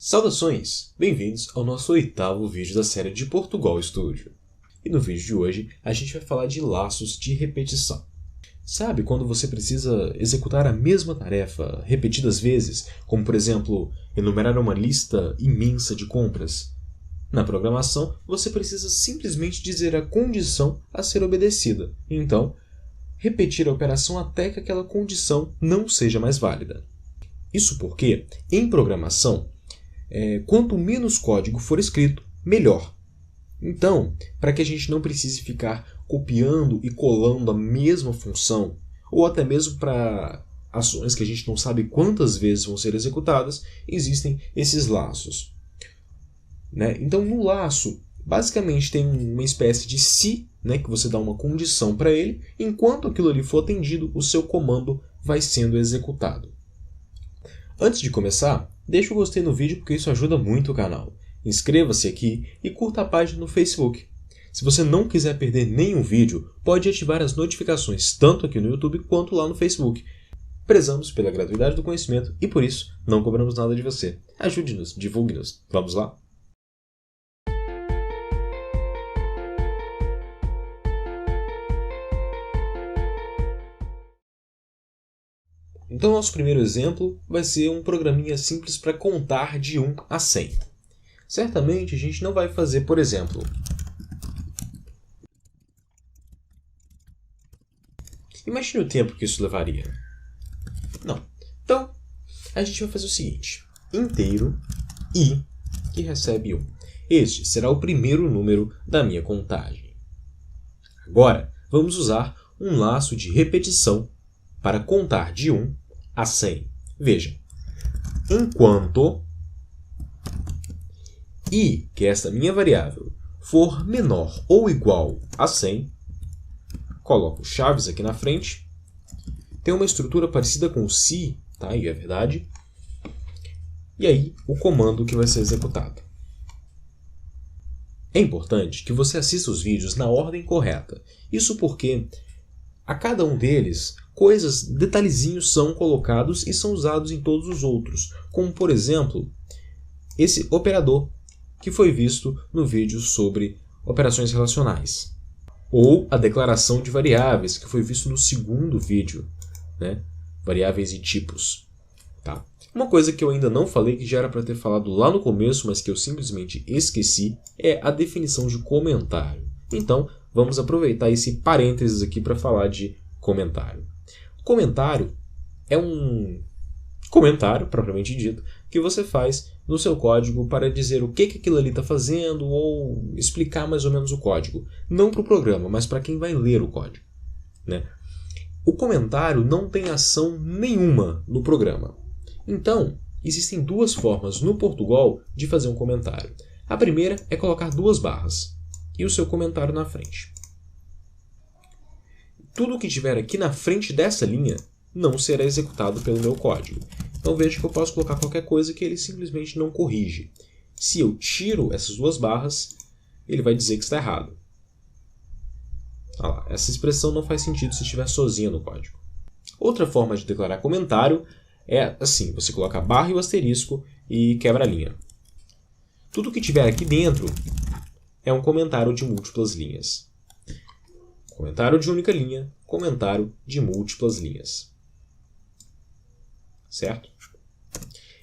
Saudações! Bem-vindos ao nosso 8º vídeo da série de Portugal Studio. E no vídeo de hoje, a gente vai falar de laços de repetição. Sabe quando você precisa executar a mesma tarefa repetidas vezes, como por exemplo, enumerar uma lista imensa de compras? Na programação, você precisa simplesmente dizer a condição a ser obedecida, e então, repetir a operação até que aquela condição não seja mais válida. Isso porque, em programação, quanto menos código for escrito, melhor. Então, para que a gente não precise ficar copiando e colando a mesma função, ou até mesmo para ações que a gente não sabe quantas vezes vão ser executadas, existem esses laços. Então, no laço, basicamente tem uma espécie de se, que você dá uma condição para ele, enquanto aquilo ali for atendido, o seu comando vai sendo executado. Antes de começar, deixa o gostei no vídeo porque isso ajuda muito o canal. Inscreva-se aqui e curta a página no Facebook. Se você não quiser perder nenhum vídeo, pode ativar as notificações tanto aqui no YouTube quanto lá no Facebook. Prezamos pela gratuidade do conhecimento e por isso não cobramos nada de você. Ajude-nos, divulgue-nos. Vamos lá? Então, nosso primeiro exemplo vai ser um programinha simples para contar de 1 a 100. Certamente, a gente não vai fazer, por exemplo, imagine o tempo que isso levaria. Não. Então, a gente vai fazer o seguinte. Inteiro I, que recebe 1. Este será o primeiro número da minha contagem. Agora, vamos usar um laço de repetição para contar de 1 a 100. Veja, enquanto I, que é esta minha variável, for menor ou igual a 100, coloco chaves aqui na frente, tem uma estrutura parecida com o se, tá? E é verdade, e aí o comando que vai ser executado. É importante que você assista os vídeos na ordem correta, isso porque a cada um deles, detalhezinhos são colocados e são usados em todos os outros, como por exemplo, esse operador que foi visto no vídeo sobre operações relacionais. Ou a declaração de variáveis, que foi visto no segundo vídeo, variáveis e tipos. Tá? Uma coisa que eu ainda não falei, que já era para ter falado lá no começo, mas que eu simplesmente esqueci, é a definição de comentário. Então, vamos aproveitar esse parênteses aqui para falar de comentário. Comentário é um comentário, propriamente dito, que você faz no seu código para dizer o que aquilo ali está fazendo ou explicar mais ou menos o código. Não para o programa, mas para quem vai ler o código. O comentário não tem ação nenhuma no programa. Então, existem duas formas no Portugal de fazer um comentário. A primeira é colocar 2 barras e o seu comentário na frente. Tudo que tiver aqui na frente dessa linha não será executado pelo meu código. Então veja que eu posso colocar qualquer coisa que ele simplesmente não corrige. Se eu tiro essas 2 barras, ele vai dizer que está errado. Essa expressão não faz sentido se estiver sozinha no código. Outra forma de declarar comentário é assim, você coloca a barra e o asterisco e quebra a linha. Tudo que tiver aqui dentro é um comentário de múltiplas linhas. Comentário de única linha, comentário de múltiplas linhas. Certo?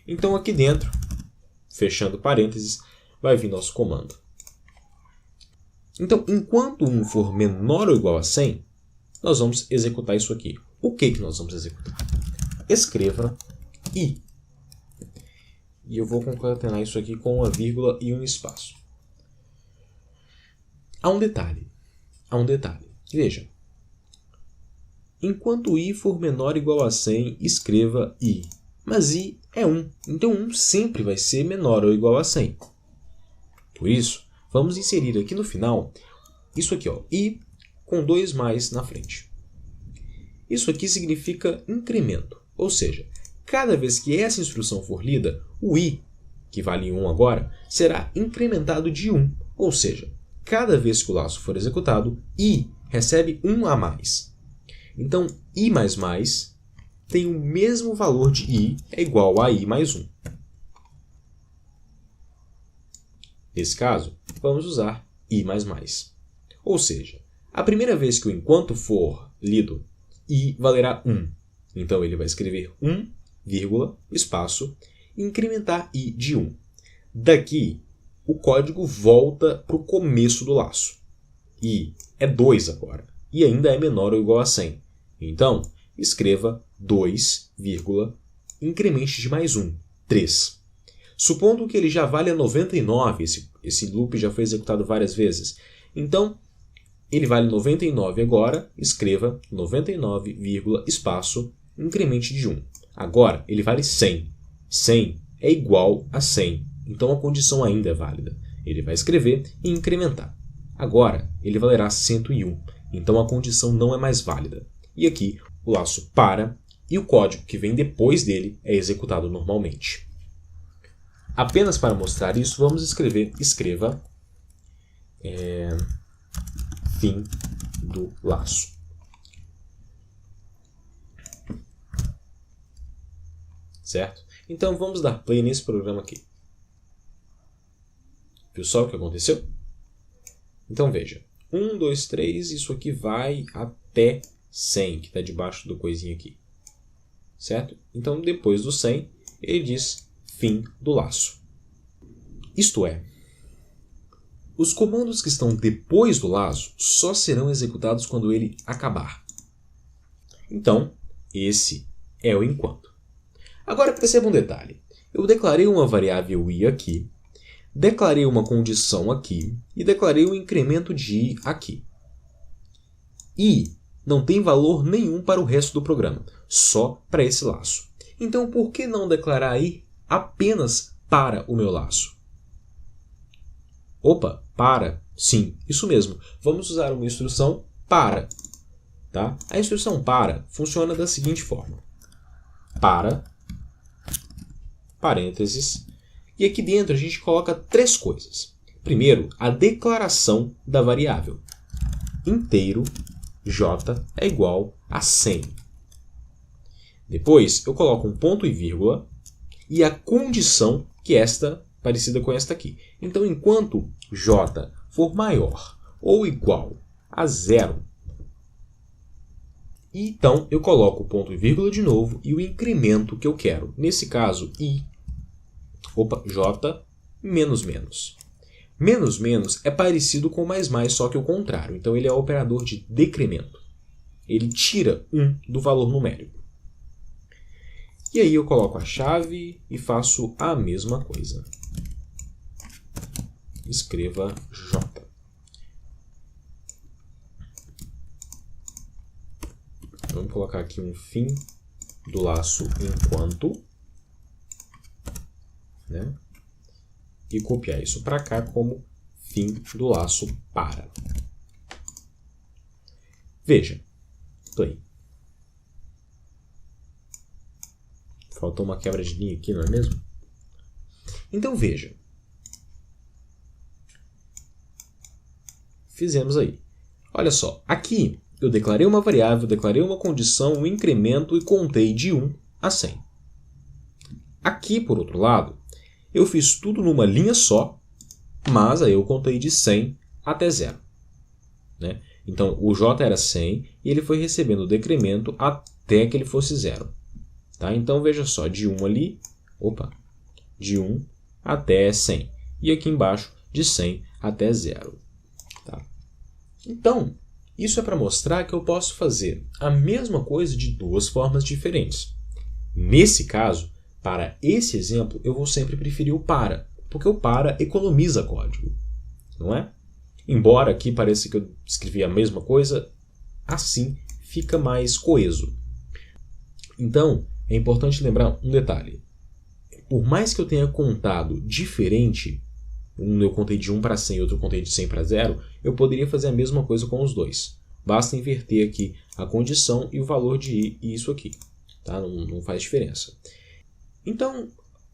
Então aqui dentro, fechando parênteses, vai vir nosso comando. Então, enquanto 1 for menor ou igual a 100, nós vamos executar isso aqui. O que nós vamos executar? Escreva I. E eu vou concatenar isso aqui com uma vírgula e um espaço. Há um detalhe. Veja. Enquanto I for menor ou igual a 100, escreva I. Mas I é 1. Então 1 sempre vai ser menor ou igual a 100. Por isso, vamos inserir aqui no final, isso aqui, I com 2 mais na frente. Isso aqui significa incremento. Ou seja, cada vez que essa instrução for lida, o I, que vale 1 agora, será incrementado de 1. Ou seja, cada vez que o laço for executado, I recebe 1 a mais. Então, I tem o mesmo valor de I é igual a I mais 1. Nesse caso, vamos usar i++. Ou seja, a primeira vez que o enquanto for lido, i valerá 1. Então ele vai escrever 1, espaço, e incrementar i de 1. Daqui, o código volta para o começo do laço. I é 2 agora, e ainda é menor ou igual a 100. Então, escreva 2, incremente de mais 1, 3. Supondo que ele já vale a 99, esse loop já foi executado várias vezes. Então, ele vale 99 agora, escreva 99, espaço, incremente de 1. Agora, ele vale 100. 100 é igual a 100, então a condição ainda é válida. Ele vai escrever e incrementar. Agora, ele valerá 101, então a condição não é mais válida. E aqui, o laço para e o código que vem depois dele é executado normalmente. Apenas para mostrar isso, vamos escreva fim do laço. Certo? Então vamos dar play nesse programa aqui. Viu só o que aconteceu? Então veja, 1, 2, 3, isso aqui vai até 100, que está debaixo do coisinho aqui. Certo? Então depois do 100, ele diz fim do laço. Isto é, os comandos que estão depois do laço só serão executados quando ele acabar. Então, esse é o enquanto. Agora perceba um detalhe. Eu declarei uma variável i aqui, declarei uma condição aqui e declarei um incremento de i aqui. I não tem valor nenhum para o resto do programa, só para esse laço. Então, por que não declarar i apenas para o meu laço? Opa, para. Sim, isso mesmo. Vamos usar uma instrução para. Tá? A instrução para funciona da seguinte forma. Para, parênteses, e aqui dentro a gente coloca 3 coisas. Primeiro, a declaração da variável. Inteiro j é igual a 100. Depois eu coloco um ponto e vírgula e a condição que parecida com esta aqui. Então, enquanto j for maior ou igual a 0, então eu coloco o ponto e vírgula de novo e o incremento que eu quero. Nesse caso, j menos menos. Menos menos é parecido com mais mais, só que o contrário. Então ele é o operador de decremento. Ele tira 1 do valor numérico. E aí eu coloco a chave e faço a mesma coisa. Escreva j. Vamos colocar aqui um fim do laço enquanto, né? E copiar isso para cá como fim do laço para. Veja, play. Faltou uma quebra de linha aqui, não é mesmo? Então veja. Fizemos aí. Olha só, aqui eu declarei uma variável, declarei uma condição, um incremento e contei de 1 a 100. Aqui, por outro lado, eu fiz tudo numa linha só, mas aí eu contei de 100 até 0. Né? Então, o j era 100 e ele foi recebendo o decremento até que ele fosse 0. Tá? Então, veja só, de 1 ali, de 1 até 100. E aqui embaixo, de 100 até 0. Tá? Então, isso é para mostrar que eu posso fazer a mesma coisa de 2 formas diferentes. Nesse caso, para esse exemplo, eu vou sempre preferir o para, porque o para economiza código, não é? Embora aqui pareça que eu escrevi a mesma coisa, assim fica mais coeso. Então, é importante lembrar um detalhe. Por mais que eu tenha contado diferente, um eu contei de 1 para 100 e outro eu contei de 100 para 0, eu poderia fazer a mesma coisa com os dois. Basta inverter aqui a condição e o valor de i e isso aqui. Tá? Não faz diferença. Então,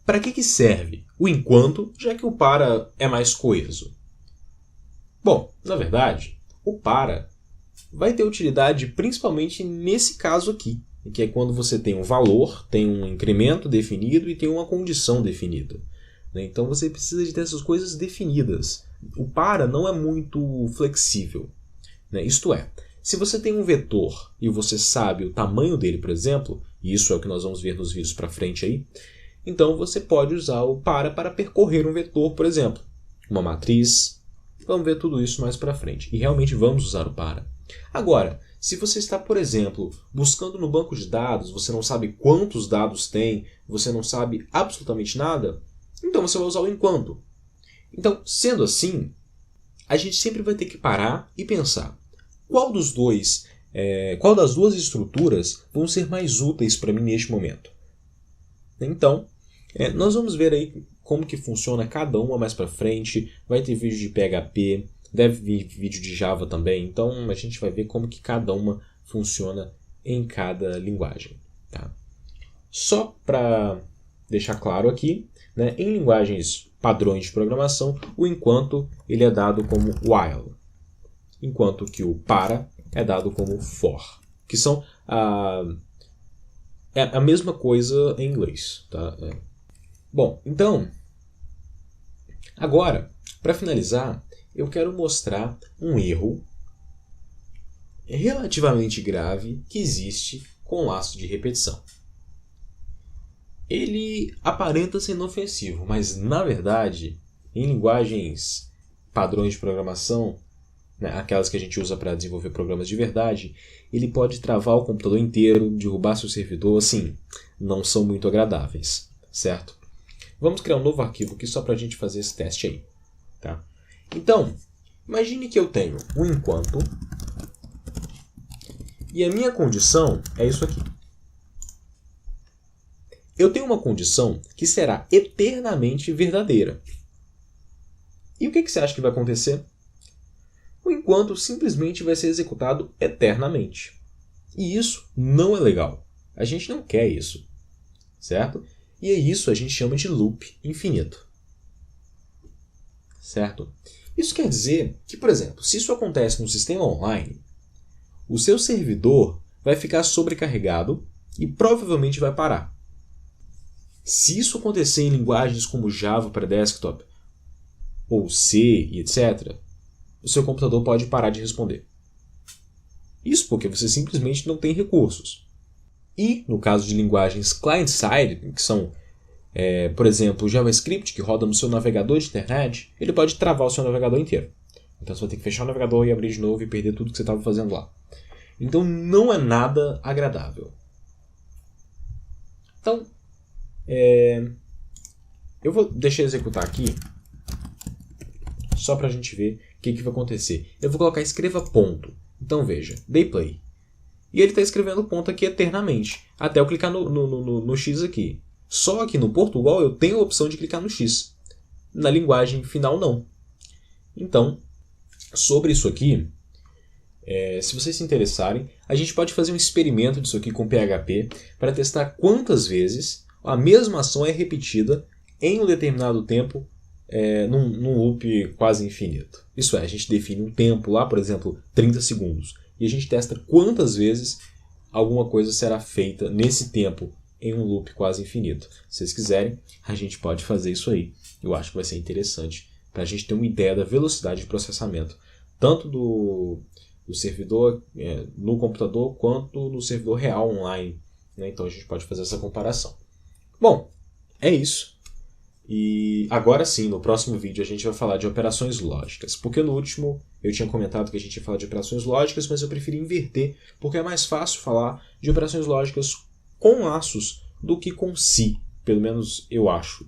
para que serve o enquanto, já que o para é mais coeso? Bom, na verdade, o para vai ter utilidade principalmente nesse caso aqui, que é quando você tem um valor, tem um incremento definido e tem uma condição definida. né? Então você precisa de ter essas coisas definidas. O para não é muito flexível, né? Isto é, se você tem um vetor e você sabe o tamanho dele, por exemplo, e isso é o que nós vamos ver nos vídeos para frente aí, então você pode usar o para percorrer um vetor, por exemplo, uma matriz. Vamos ver tudo isso mais para frente. E realmente vamos usar o para. Agora, se você está, por exemplo, buscando no banco de dados, você não sabe quantos dados tem, você não sabe absolutamente nada, então você vai usar o enquanto. Então, sendo assim, a gente sempre vai ter que parar e pensar qual das duas estruturas vão ser mais úteis para mim neste momento. Então, nós vamos ver aí como que funciona cada uma mais para frente. Vai ter vídeo de PHP, deve vir vídeo de Java também. Então a gente vai ver como que cada uma funciona em cada linguagem. Tá? Só para deixar claro aqui, né, em linguagens padrões de programação, o enquanto ele é dado como while, enquanto que o para é dado como for, que são a mesma coisa em inglês. Tá? Bom, então, agora, para finalizar, eu quero mostrar um erro relativamente grave que existe com o laço de repetição. Ele aparenta ser inofensivo, mas na verdade, em linguagens padrões de programação, né, aquelas que a gente usa para desenvolver programas de verdade, ele pode travar o computador inteiro, derrubar seu servidor, assim, não são muito agradáveis, certo? Vamos criar um novo arquivo aqui só para a gente fazer esse teste aí. Tá? Então, imagine que eu tenho um enquanto e a minha condição é isso aqui. Eu tenho uma condição que será eternamente verdadeira. E o que você acha que vai acontecer? O enquanto simplesmente vai ser executado eternamente. E isso não é legal. A gente não quer isso. Certo? E é isso a gente chama de loop infinito. Certo? Isso quer dizer que, por exemplo, se isso acontece num sistema online, o seu servidor vai ficar sobrecarregado e provavelmente vai parar. Se isso acontecer em linguagens como Java para desktop, ou C e etc., o seu computador pode parar de responder. Isso porque você simplesmente não tem recursos. E, no caso de linguagens client-side, que são, por exemplo, o JavaScript, que roda no seu navegador de internet, ele pode travar o seu navegador inteiro. Então você vai ter que fechar o navegador e abrir de novo e perder tudo que você estava fazendo lá. Então não é nada agradável. Então, eu vou deixar executar aqui, só para a gente ver o que vai acontecer. Eu vou colocar escreva ponto. Então veja, dei play. E ele está escrevendo ponto aqui eternamente, até eu clicar no X aqui. Só que no Portugal eu tenho a opção de clicar no X. Na linguagem final não. Então, sobre isso aqui, se vocês se interessarem, a gente pode fazer um experimento disso aqui com PHP para testar quantas vezes a mesma ação é repetida em um determinado tempo num loop quase infinito. Isso é, a gente define um tempo lá, por exemplo, 30 segundos. E a gente testa quantas vezes alguma coisa será feita nesse tempo em um loop quase infinito. Se vocês quiserem, a gente pode fazer isso aí. Eu acho que vai ser interessante para a gente ter uma ideia da velocidade de processamento, tanto do servidor no computador, quanto no servidor real online. Né? Então a gente pode fazer essa comparação. Bom, é isso. E agora sim, no próximo vídeo a gente vai falar de operações lógicas. Porque no último eu tinha comentado que a gente ia falar de operações lógicas, mas eu preferi inverter, porque é mais fácil falar de operações lógicas com laços do que com si. Pelo menos eu acho.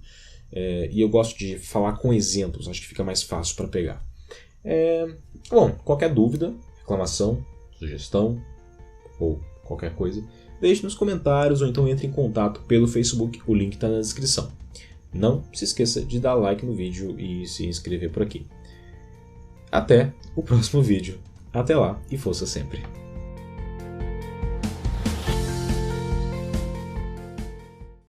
E eu gosto de falar com exemplos, acho que fica mais fácil para pegar. Bom, qualquer dúvida, reclamação, sugestão ou qualquer coisa, deixe nos comentários ou então entre em contato pelo Facebook, o link está na descrição. Não se esqueça de dar like no vídeo e se inscrever por aqui. Até o próximo vídeo. Até lá e força sempre!